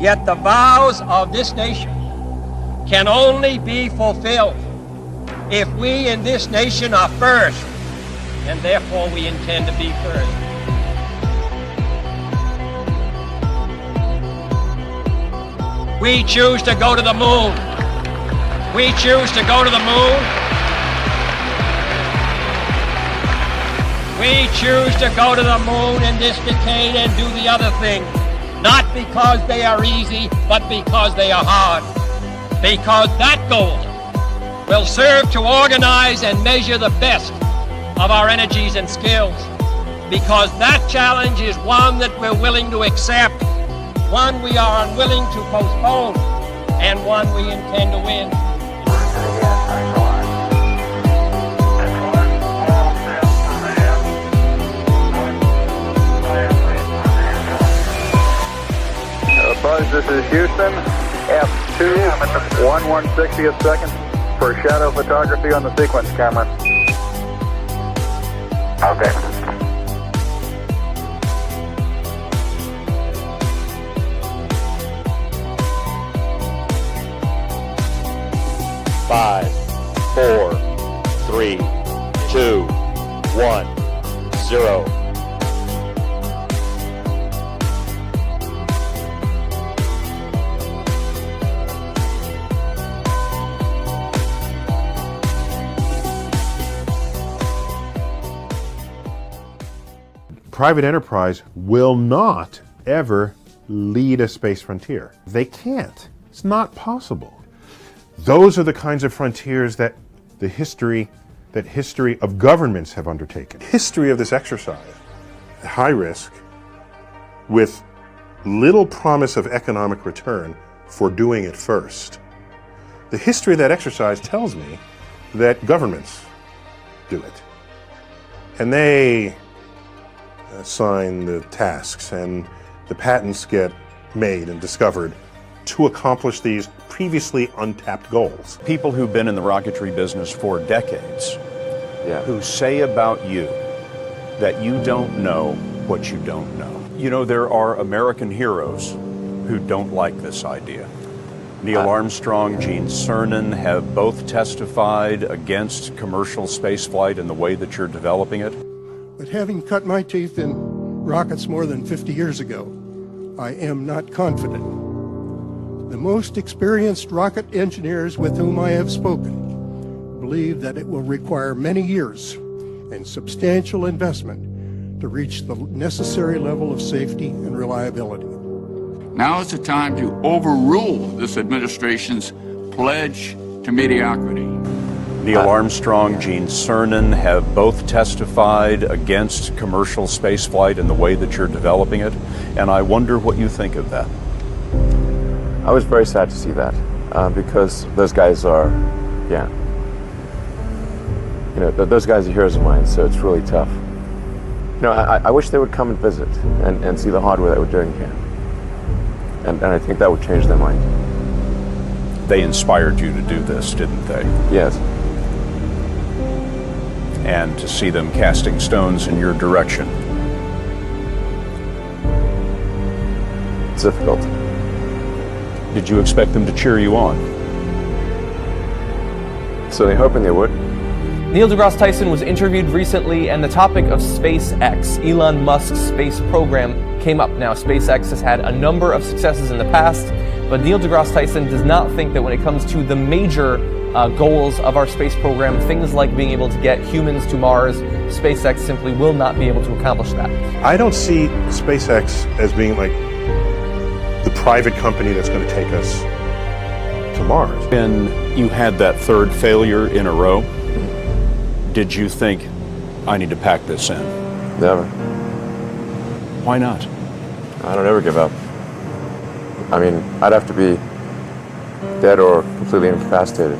Yet the vows of this nation can only be fulfilled if we in this nation are first, and therefore we intend to be first. We choose to go to the moon. We choose to go to the moon. We choose to go to the moon in this decade and do the other thing, not because they are easy, but because they are hard. Because that goal will serve to organize and measure the best of our energies and skills. Because that challenge is one that we're willing to accept, one we are unwilling to postpone, and one we intend to win. Buzz, this is Houston, F2, 1/160th second for shadow photography on the sequence camera. Okay. Five, 4, 3, 2, 1, 0. Private enterprise will not ever lead a space frontier. They can't. It's not possible. Those are the kinds of frontiers that history of governments have undertaken. History of this exercise, high risk, with little promise of economic return for doing it first. The history of that exercise tells me that governments do it. And they assign the tasks and the patents get made and discovered to accomplish these previously untapped goals. People who've been in the rocketry business for decades, who say about you that you don't know what you don't know. You know, there are American heroes who don't like this idea. Neil Armstrong, Gene Cernan have both testified against commercial spaceflight and the way that you're developing it. But having cut my teeth in rockets more than 50 years ago, I am not confident. The most experienced rocket engineers with whom I have spoken believe that it will require many years and substantial investment to reach the necessary level of safety and reliability. Now is the time to overrule this administration's pledge to mediocrity. Neil Armstrong, Gene Cernan have both testified against commercial spaceflight and the way that you're developing it, and I wonder what you think of that. I was very sad to see that, because those guys are, those guys are heroes of mine, so it's really tough. You know, I wish they would come and visit and see the hardware that we're doing here. And I think that would change their mind. They inspired you to do this, didn't they? Yes. And to see them casting stones in your direction. It's difficult. Did you expect them to cheer you on? Certainly hoping they would. Neil deGrasse Tyson was interviewed recently, and the topic of SpaceX, Elon Musk's space program, came up. Now, SpaceX has had a number of successes in the past, but Neil deGrasse Tyson does not think that when it comes to the major goals of our space program, things like being able to get humans to Mars, SpaceX simply will not be able to accomplish that. I don't see SpaceX as being like the private company that's going to take us to Mars. When you had that third failure in a row, did you think, I need to pack this in? Never. Why not? I don't ever give up. I mean, I'd have to be dead or completely incapacitated